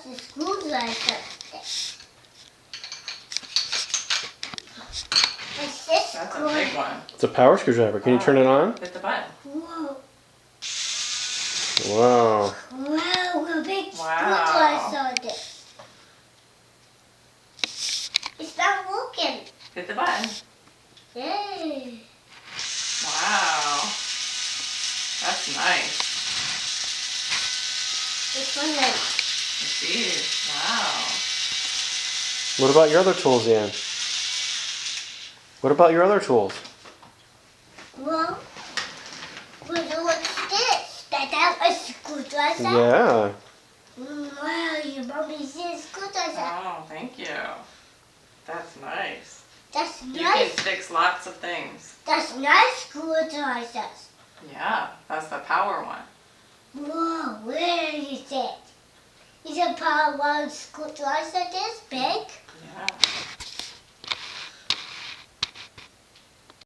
the screwdriver. What's this? That's a big one. It's a power screwdriver. Can you turn it on? Hit the button. Whoa. Wow. Wow, a big Wow. screwdriver on this. It's not working. Hit the button. Yay. Wow. That's nice. This one then. Jeez. Wow. What about your other tools, Ian? What about your other tools? Well, what's this? That a screwdriver? Yeah. Wow, your mommy's a screwdriver. Oh, thank you. That's nice. That's You can nice. fix lots of things. That's nice screwdrivers. Yeah, that's the power one. Whoa, where is it? Is a power one screwdriver this big?